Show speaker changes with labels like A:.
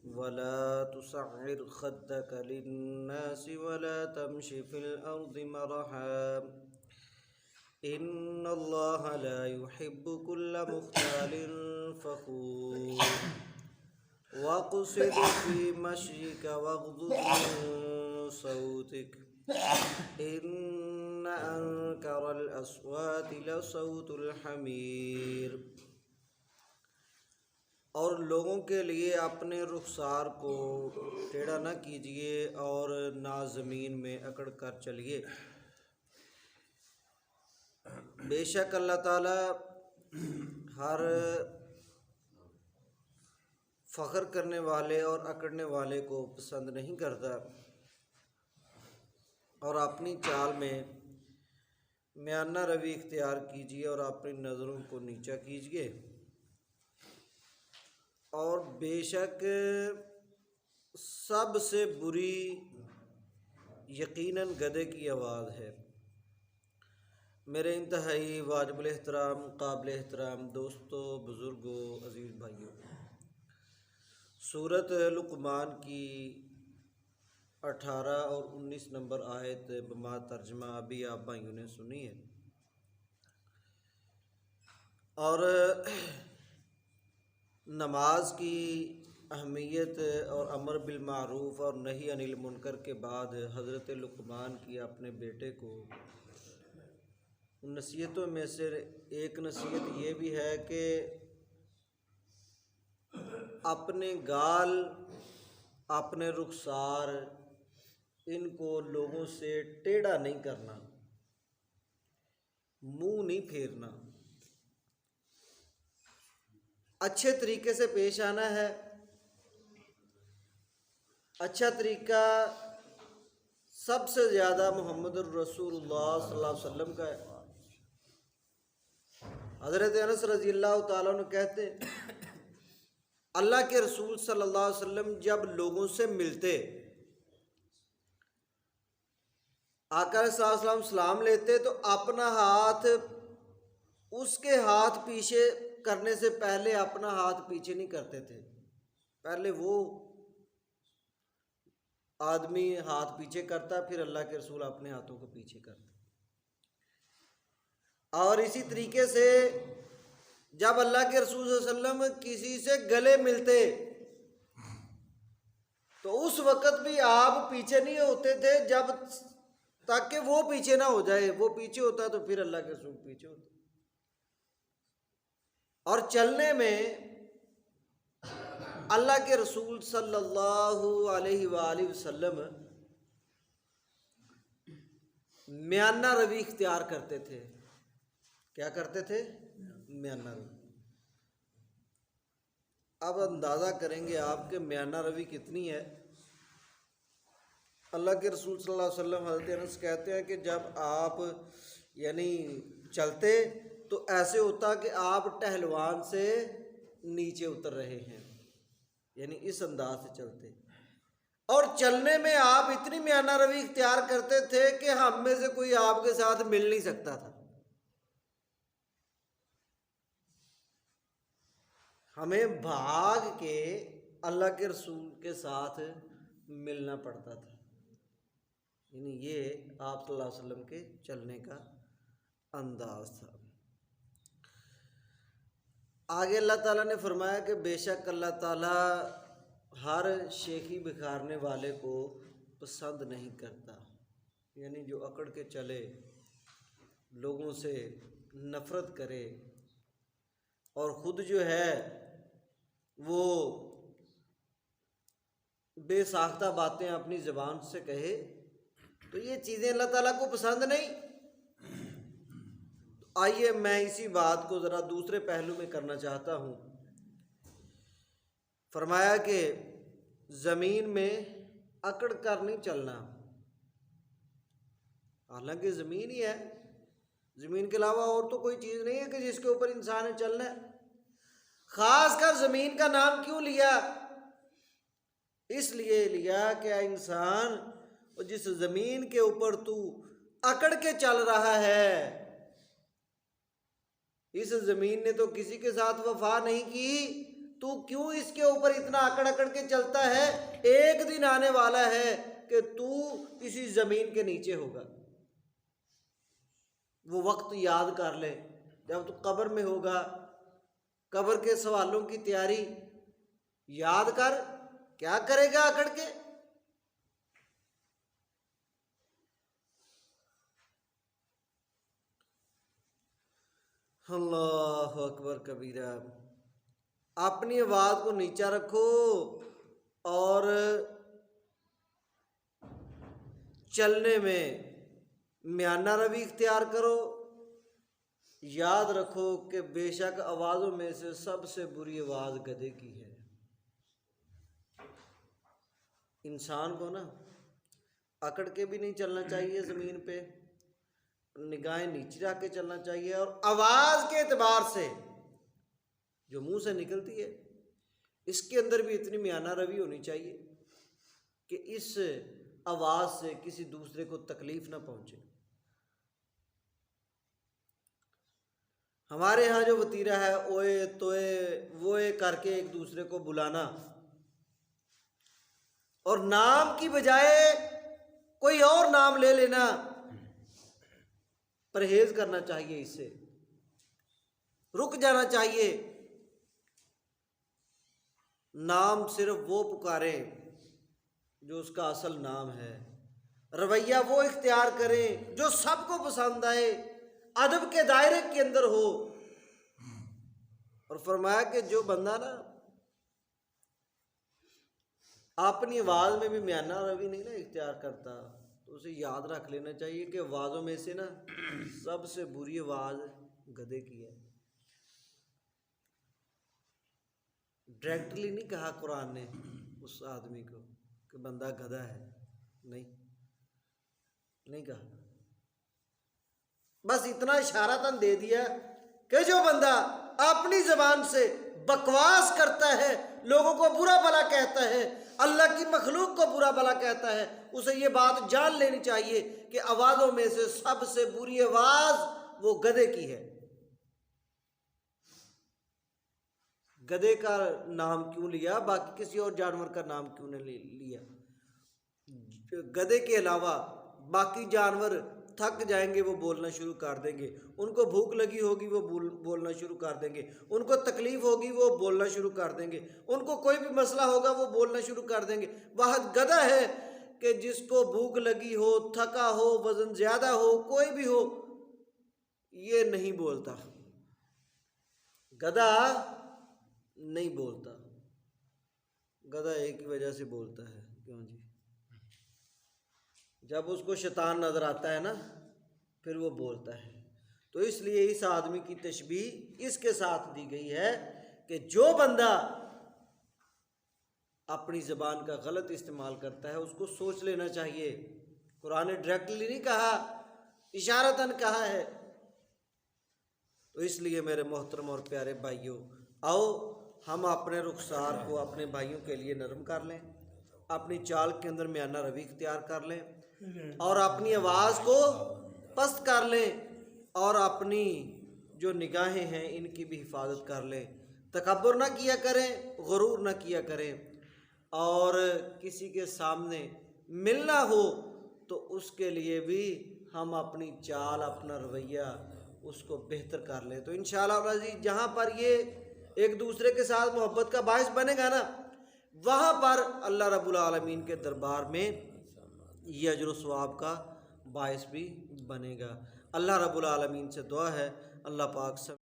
A: ولا تصعر خدك للناس ولا تمش في الأرض مرحا إن الله لا يحب كل مختال فخور واقصد في مشيك واغضض من صوتك إن أنكر الأصوات لصوت الحمیر۔ اور لوگوں کے لیے اپنے رخسار کو ٹیڑھا نہ کیجیے اور نہ زمین میں اکڑ کر چلیے۔ بے شک اللہ تعالیٰ ہر فخر کرنے والے اور اکڑنے والے کو پسند نہیں کرتا، اور اپنی چال میں میانہ روی اختیار کیجیے اور اپنی نظروں کو نیچا کیجیے۔ اور بے شک سب سے بری یقیناً گدھے کی آواز ہے۔ میرے انتہائی واجب الاحترام قابل احترام دوستو، بزرگوں، عزیز بھائیوں، سورۃ لقمان کی 18 اور 19 نمبر آیت بما ترجمہ ابھی آپ بھائیوں نے سنی ہے، اور نماز کی اہمیت اور امر بالمعروف اور نہی عن المنکر کے بعد حضرت لقمان کی اپنے بیٹے کو ان نصیحتوں میں سے ایک نصیحت یہ بھی ہے کہ اپنے گال، اپنے رخسار، ان کو لوگوں سے ٹیڑھا نہیں کرنا، منہ نہیں پھیرنا، اچھے طریقے سے پیش آنا ہے۔ اچھا طریقہ سب سے زیادہ محمد الرسول اللہ صلی اللہ علیہ وسلم کا ہے۔ حضرت انس رضی اللہ تعالیٰ عنہ کہتے ہیں اللہ کے رسول صلی اللہ علیہ وسلم جب لوگوں سے ملتے، آقا علیہ الصلوۃ والسلام سلام لیتے تو اپنا ہاتھ اس کے ہاتھ پیچھے کرنے سے پہلے اپنا ہاتھ پیچھے نہیں کرتے تھے، پہلے وہ آدمی ہاتھ پیچھے کرتا، پھر اللہ کے رسول اپنے ہاتھوں کو پیچھے کرتے۔ اور اسی طریقے سے جب اللہ کے رسول صلی اللہ علیہ وسلم کسی سے گلے ملتے تو اس وقت بھی آپ پیچھے نہیں ہوتے تھے جب تاکہ وہ پیچھے نہ ہو جائے، وہ پیچھے ہوتا تو پھر اللہ کے رسول پیچھے ہوتے۔ اور چلنے میں اللہ کے رسول صلی اللہ علیہ وآلہ وسلم میانہ روی اختیار کرتے تھے۔ کیا کرتے تھے؟ میانہ روی۔ اب اندازہ کریں گے آپ کے میانہ روی کتنی ہے۔ اللہ کے رسول صلی اللہ علیہ وسلم حضرت انس کہتے ہیں کہ جب آپ چلتے تو ایسے ہوتا کہ آپ ٹہلوان سے نیچے اتر رہے ہیں، یعنی اس انداز سے چلتے۔ اور چلنے میں آپ اتنی میانہ روی اختیار کرتے تھے کہ ہم میں سے کوئی آپ کے ساتھ مل نہیں سکتا تھا، ہمیں بھاگ کے اللہ کے رسول کے ساتھ ملنا پڑتا تھا۔ یعنی یہ آپ صلی اللہ علیہ وسلم کے چلنے کا انداز تھا۔ آگے اللہ تعالیٰ نے فرمایا کہ بے شک اللہ تعالیٰ ہر شیخی بکھارنے والے کو پسند نہیں کرتا، یعنی جو اکڑ کے چلے، لوگوں سے نفرت کرے اور خود جو ہے وہ بے ساختہ باتیں اپنی زبان سے کہے، تو یہ چیزیں اللہ تعالیٰ کو پسند نہیں۔ آئیے میں اسی بات کو ذرا دوسرے پہلو میں کرنا چاہتا ہوں۔ فرمایا کہ زمین میں اکڑ کر نہیں چلنا، حالانکہ زمین ہی ہے، زمین کے علاوہ اور تو کوئی چیز نہیں ہے کہ جس کے اوپر انسان نے چلنا ہے۔ خاص کر زمین کا نام کیوں لیا؟ اس لیے لیا کہ انسان جس زمین کے اوپر تو اکڑ کے چل رہا ہے، اس زمین نے تو کسی کے ساتھ وفا نہیں کی، تو کیوں اس کے اوپر اتنا اکڑ اکڑ کے چلتا ہے؟ ایک دن آنے والا ہے کہ تو کسی زمین کے نیچے ہوگا۔ وہ وقت یاد کر لے جب تو قبر میں ہوگا، قبر کے سوالوں کی تیاری یاد کر، کیا کرے گا اکڑ کے؟ اللہ اکبر کبیرہ۔ اپنی آواز کو نیچا رکھو اور چلنے میں میانہ روی اختیار کرو۔ یاد رکھو کہ بے شک آوازوں میں سے سب سے بری آواز گدھے کی ہے۔ انسان کو نا اکڑ کے بھی نہیں چلنا چاہیے زمین پہ، نگاہیں نیچے رکھ کے چلنا چاہیے، اور آواز کے اعتبار سے جو منہ سے نکلتی ہے اس کے اندر بھی اتنی میانہ روی ہونی چاہیے کہ اس آواز سے کسی دوسرے کو تکلیف نہ پہنچے۔ ہمارے ہاں جو وتیرہ ہے اوئے توئے ووئے کر کے ایک دوسرے کو بلانا، اور نام کی بجائے کوئی اور نام لے لینا، پرہیز کرنا چاہیے، اس سے رک جانا چاہیے۔ نام صرف وہ پکاریں جو اس کا اصل نام ہے، رویہ وہ اختیار کریں جو سب کو پسند آئے، ادب کے دائرے کے اندر ہو۔ اور فرمایا کہ جو بندہ نا اپنی آواز میں بھی میانہ روی نہیں نا اختیار کرتا، تو اسے یاد رکھ لینا چاہیے کہ آوازوں میں سے نا سب سے بری آواز گدھے کی ہے۔ ڈائریکٹلی نہیں کہا قرآن نے اس آدمی کو کہ بندہ گدھا ہے، نہیں کہا، بس اتنا اشارتاً دے دیا کہ جو بندہ اپنی زبان سے بکواس کرتا ہے، لوگوں کو برا بھلا کہتا ہے، اللہ کی مخلوق کو برا بھلا کہتا ہے، اسے یہ بات جان لینی چاہیے کہ آوازوں میں سے سب سے بری آواز وہ گدھے کی ہے۔ گدھے کا نام کیوں لیا، باقی کسی اور جانور کا نام کیوں نہیں لیا؟ گدھے کے علاوہ باقی جانور تھک جائیں گے وہ بولنا شروع کر دیں گے، ان کو بھوک لگی ہوگی وہ بولنا شروع کر دیں گے، ان کو تکلیف ہوگی وہ بولنا شروع کر دیں گے، ان کو کوئی بھی مسئلہ ہوگا وہ بولنا شروع کر دیں گے۔ واحد گدھا ہے کہ جس کو بھوک لگی ہو، تھکا ہو، وزن زیادہ ہو، کوئی بھی ہو، یہ نہیں بولتا، گدھا نہیں بولتا۔ گدھا ایک ہی وجہ سے بولتا ہے، کیوں جی؟ جب اس کو شیطان نظر آتا ہے نا پھر وہ بولتا ہے۔ تو اس لیے اس آدمی کی تشبیہ اس کے ساتھ دی گئی ہے کہ جو بندہ اپنی زبان کا غلط استعمال کرتا ہے اس کو سوچ لینا چاہیے۔ قرآن نے ڈائریکٹلی نہیں کہا، اشارتاً کہا ہے۔ تو اس لیے میرے محترم اور پیارے بھائیوں، آؤ ہم اپنے رخسار کو اپنے بھائیوں کے لیے نرم کر لیں، اپنی چال کے اندر میانہ روی اختیار کر لیں، اور اپنی آواز کو پست کر لیں، اور اپنی جو نگاہیں ہیں ان کی بھی حفاظت کر لیں۔ تکبر نہ کیا کریں، غرور نہ کیا کریں، اور کسی کے سامنے ملنا ہو تو اس کے لیے بھی ہم اپنی چال، اپنا رویہ اس کو بہتر کر لیں۔ تو انشاءاللہ عزیز جہاں پر یہ ایک دوسرے کے ساتھ محبت کا باعث بنے گا نا، وہاں پر اللہ رب العالمین کے دربار میں یہ اجر و ثواب کا باعث بھی بنے گا۔ اللہ رب العالمین سے دعا ہے اللہ پاک سب